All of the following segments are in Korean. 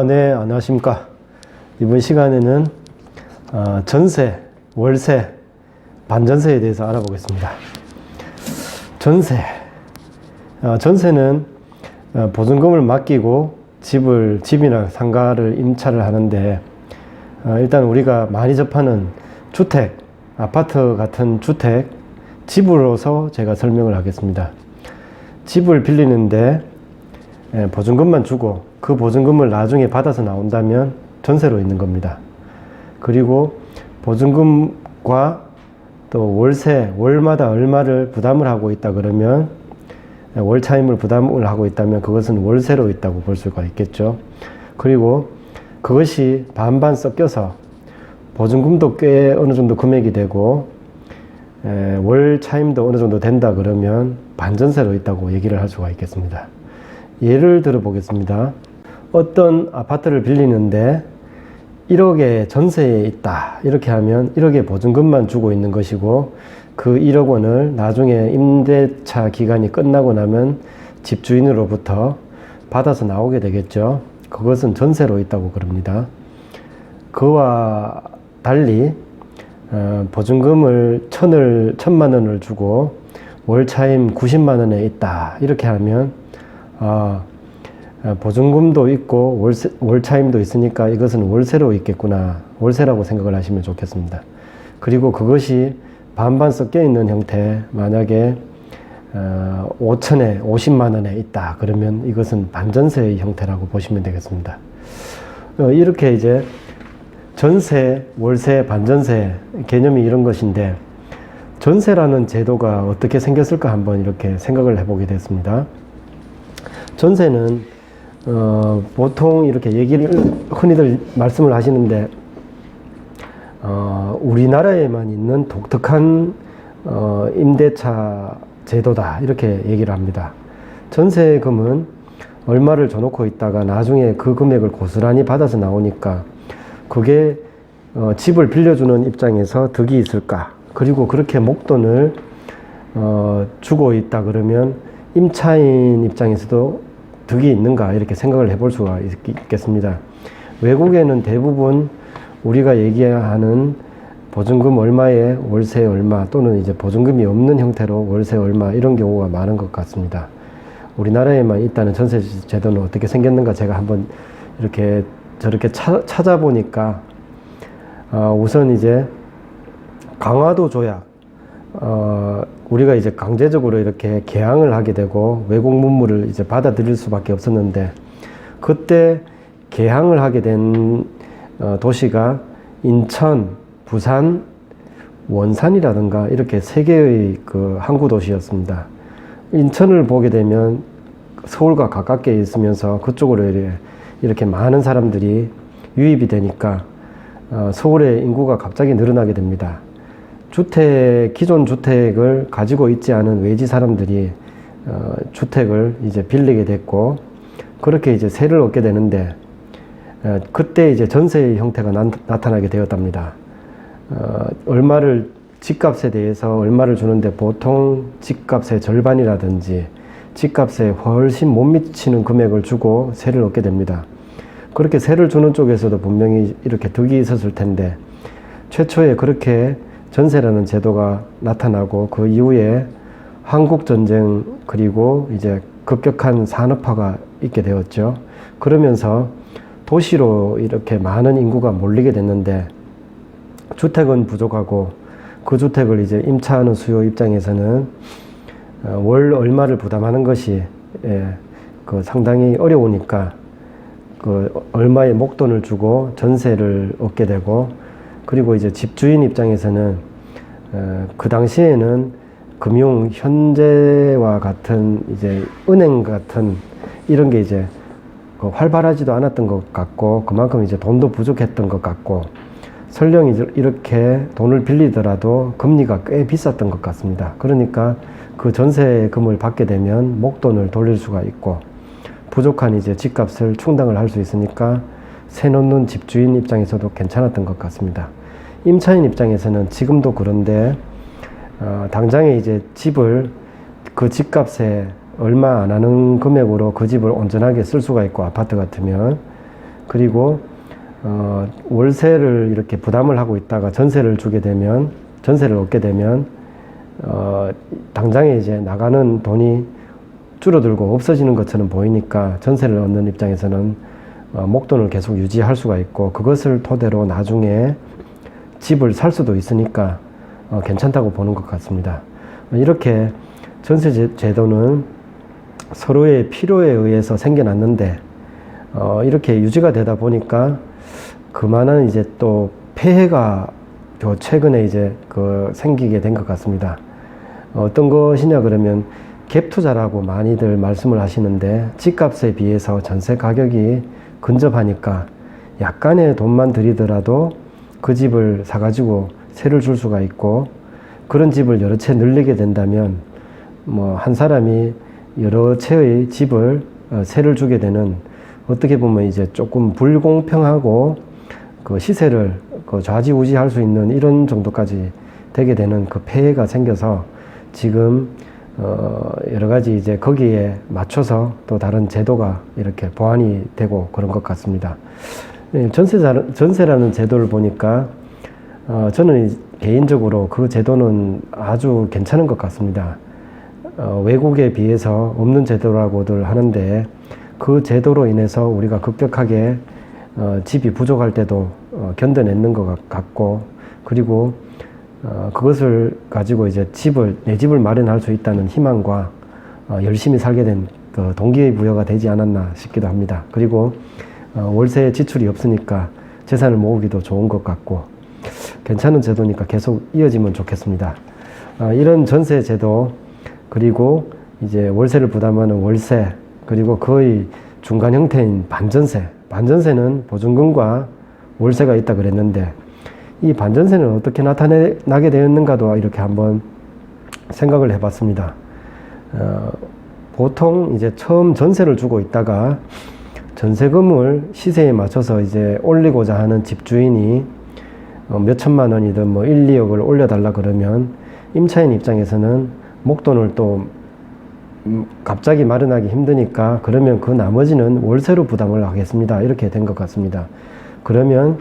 네, 안녕하십니까. 이번 시간에는 전세, 월세, 반전세에 대해서 알아보겠습니다. 전세. 전세는 보증금을 맡기고 집이나 상가를 임차를 하는데, 일단 우리가 많이 접하는 주택, 아파트 같은 주택, 집으로서 제가 설명을 하겠습니다. 집을 빌리는데 보증금만 주고 그 보증금을 나중에 받아서 나온다면 전세로 있는 겁니다. 그리고 보증금과 또 월세, 월마다 얼마를 부담을 하고 있다 그러면, 월차임을 부담을 하고 있다면 그것은 월세로 있다고 볼 수가 있겠죠. 그리고 그것이 반반 섞여서 보증금도 꽤 어느 정도 금액이 되고 월차임도 어느 정도 된다 그러면 반전세로 있다고 얘기를 할 수가 있겠습니다. 예를 들어 보겠습니다. 어떤 아파트를 빌리는데 1억에 전세에 있다 이렇게 하면 1억의 보증금만 주고 있는 것이고, 그 1억 원을 나중에 임대차 기간이 끝나고 나면 집주인으로부터 받아서 나오게 되겠죠. 그것은 전세로 있다고 그럽니다. 그와 달리 보증금을 1,000만 원을 주고 월차임 90만 원에 있다 이렇게 하면 보증금도 있고 월차임도 있으니까 이것은 월세로 있겠구나, 월세라고 생각을 하시면 좋겠습니다. 그리고 그것이 반반 섞여 있는 형태, 만약에 5천에 50만 원에 있다 그러면 이것은 반전세의 형태라고 보시면 되겠습니다. 이렇게 이제 전세, 월세, 반전세 개념이 이런 것인데, 전세라는 제도가 어떻게 생겼을까 한번 이렇게 생각을 해보게 됐습니다. 전세는 보통 이렇게 얘기를 흔히들 말씀을 하시는데, 우리나라에만 있는 독특한 임대차 제도다 이렇게 얘기를 합니다. 전세금은 얼마를 줘놓고 있다가 나중에 그 금액을 고스란히 받아서 나오니까 그게 집을 빌려주는 입장에서 득이 있을까? 그리고 그렇게 목돈을 주고 있다 그러면 임차인 입장에서도 득이 있는가 이렇게 생각을 해볼 수가 있겠습니다. 외국에는 대부분 우리가 얘기하는 보증금 얼마에 월세 얼마, 또는 이제 보증금이 없는 형태로 월세 얼마, 이런 경우가 많은 것 같습니다. 우리나라에만 있다는 전세 제도는 어떻게 생겼는가 제가 한번 이렇게 저렇게 찾아보니까 우선 이제 강화도 조약, 우리가 이제 강제적으로 이렇게 개항을 하게 되고 외국 문물을 이제 받아들일 수밖에 없었는데, 그때 개항을 하게 된 도시가 인천, 부산, 원산이라든가 이렇게 세 개의 그 항구 도시였습니다. 인천을 보게 되면 서울과 가깝게 있으면서 그쪽으로 이렇게 많은 사람들이 유입이 되니까 서울의 인구가 갑자기 늘어나게 됩니다. 기존 주택을 가지고 있지 않은 외지 사람들이 주택을 이제 빌리게 됐고, 그렇게 이제 세를 얻게 되는데, 그때 이제 전세의 형태가 나타나게 되었답니다. 얼마를, 집값에 대해서 얼마를 주는데 보통 집값의 절반이라든지 집값에 훨씬 못 미치는 금액을 주고 세를 얻게 됩니다. 그렇게 세를 주는 쪽에서도 분명히 이렇게 득이 있었을 텐데, 최초에 그렇게 전세라는 제도가 나타나고 그 이후에 한국전쟁, 그리고 이제 급격한 산업화가 있게 되었죠. 그러면서 도시로 이렇게 많은 인구가 몰리게 됐는데, 주택은 부족하고 그 주택을 이제 임차하는 수요 입장에서는 월 얼마를 부담하는 것이 상당히 어려우니까 그 얼마의 목돈을 주고 전세를 얻게 되고, 그리고 이제 집주인 입장에서는 그 당시에는 현재와 같은 이제 은행 같은 이런 게 이제 활발하지도 않았던 것 같고, 그만큼 이제 돈도 부족했던 것 같고, 설령 이렇게 돈을 빌리더라도 금리가 꽤 비쌌던 것 같습니다. 그러니까 그 전세금을 받게 되면 목돈을 돌릴 수가 있고, 부족한 이제 집값을 충당을 할 수 있으니까 세 놓는 집주인 입장에서도 괜찮았던 것 같습니다. 임차인 입장에서는 지금도 그런데 당장에 이제 집을 그 집값에 얼마 안 하는 금액으로 그 집을 온전하게 쓸 수가 있고, 아파트 같으면 그리고 월세를 이렇게 부담을 하고 있다가 전세를 얻게 되면 당장에 이제 나가는 돈이 줄어들고 없어지는 것처럼 보이니까 전세를 얻는 입장에서는 목돈을 계속 유지할 수가 있고, 그것을 토대로 나중에 집을 살 수도 있으니까 괜찮다고 보는 것 같습니다. 이렇게 전세 제도는 서로의 필요에 의해서 생겨났는데 이렇게 유지가 되다 보니까 그만한 이제 또 폐해가 최근에 이제 생기게 된 것 같습니다. 어떤 것이냐 그러면 갭 투자라고 많이들 말씀을 하시는데, 집값에 비해서 전세 가격이 근접하니까 약간의 돈만 들이더라도 그 집을 사가지고 세를 줄 수가 있고, 그런 집을 여러 채 늘리게 된다면 뭐 한 사람이 여러 채의 집을 세를 주게 되는, 어떻게 보면 이제 조금 불공평하고 그 시세를 좌지우지할 수 있는 이런 정도까지 되게 되는 그 폐해가 생겨서 지금 여러 가지 이제 거기에 맞춰서 또 다른 제도가 이렇게 보완이 되고 그런 것 같습니다. 전세라는 제도를 보니까 저는 개인적으로 그 제도는 아주 괜찮은 것 같습니다. 외국에 비해서 없는 제도라고들 하는데, 그 제도로 인해서 우리가 급격하게 집이 부족할 때도 견뎌내는 것 같고, 그리고 그것을 가지고 이제 내 집을 마련할 수 있다는 희망과 열심히 살게 된 그 동기부여가 되지 않았나 싶기도 합니다. 그리고 월세 지출이 없으니까 재산을 모으기도 좋은 것 같고, 괜찮은 제도니까 계속 이어지면 좋겠습니다. 이런 전세 제도, 그리고 이제 월세를 부담하는 월세, 그리고 거의 중간 형태인 반전세. 반전세는 보증금과 월세가 있다 그랬는데, 이 반전세는 어떻게 나타나게 되었는가도 이렇게 한번 생각을 해봤습니다. 보통 이제 처음 전세를 주고 있다가 전세금을 시세에 맞춰서 이제 올리고자 하는 집주인이 몇 천만 원이든 뭐 1, 2억을 올려달라 그러면 임차인 입장에서는 목돈을 또 갑자기 마련하기 힘드니까, 그러면 그 나머지는 월세로 부담을 하겠습니다, 이렇게 된 것 같습니다. 그러면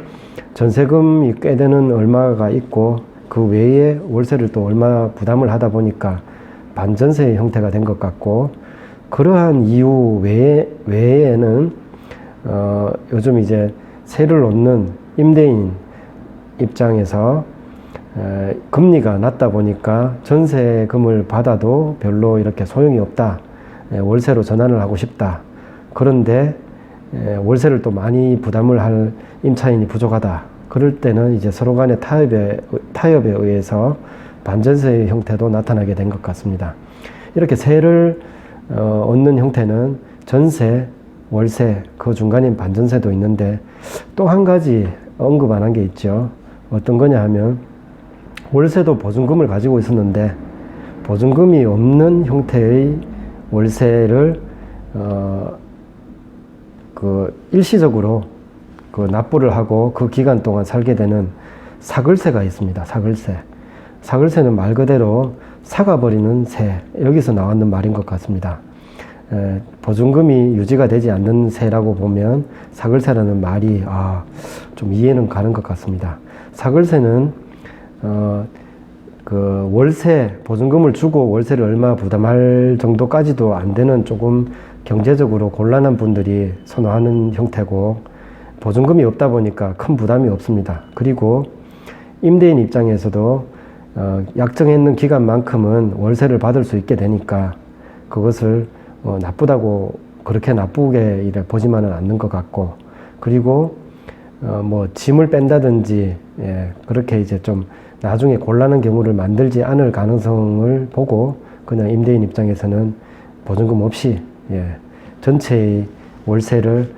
전세금이 꽤 되는 얼마가 있고, 그 외에 월세를 또 얼마 부담을 하다 보니까 반전세의 형태가 된 것 같고, 그러한 이유 외에는 요즘 이제 세를 얻는 임대인 입장에서 금리가 낮다 보니까 전세금을 받아도 별로 이렇게 소용이 없다, 월세로 전환을 하고 싶다, 그런데 월세를 또 많이 부담을 할 임차인이 부족하다, 그럴 때는 이제 서로 간의 타협에 의해서 반전세의 형태도 나타나게 된 것 같습니다. 이렇게 세를 얻는 형태는 전세, 월세, 그 중간인 반전세도 있는데, 또 한 가지 언급 안 한 게 있죠. 어떤 거냐 하면, 월세도 보증금을 가지고 있었는데 보증금이 없는 형태의 월세를 일시적으로 납부를 하고 그 기간 동안 살게 되는 사글세가 있습니다. 사글세는 말 그대로 사가버리는 세, 여기서 나왔는 말인 것 같습니다. 보증금이 유지가 되지 않는 세라고 보면 사글세라는 말이 좀 이해는 가는 것 같습니다. 사글세는 월세, 보증금을 주고 월세를 얼마 부담할 정도까지도 안 되는 조금 경제적으로 곤란한 분들이 선호하는 형태고, 보증금이 없다 보니까 큰 부담이 없습니다. 그리고 임대인 입장에서도 약정했는 기간만큼은 월세를 받을 수 있게 되니까 그것을 나쁘다고 그렇게 나쁘게 보지만은 않는 것 같고, 그리고 뭐 짐을 뺀다든지 그렇게 이제 좀 나중에 곤란한 경우를 만들지 않을 가능성을 보고 그냥 임대인 입장에서는 보증금 없이 전체의 월세를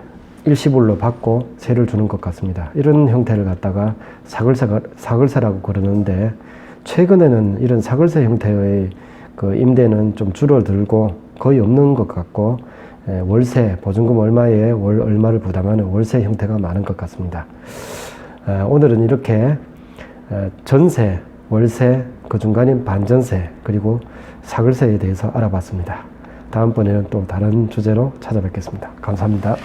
일시불로 받고 세를 주는 것 같습니다. 이런 형태를 갖다가 사글세라고 그러는데, 최근에는 이런 사글세 형태의 그 임대는 좀 줄어들고 거의 없는 것 같고, 월세, 보증금 얼마에 월 얼마를 부담하는 월세 형태가 많은 것 같습니다. 오늘은 이렇게 전세, 월세, 그 중간인 반전세, 그리고 사글세에 대해서 알아봤습니다. 다음번에는 또 다른 주제로 찾아뵙겠습니다. 감사합니다.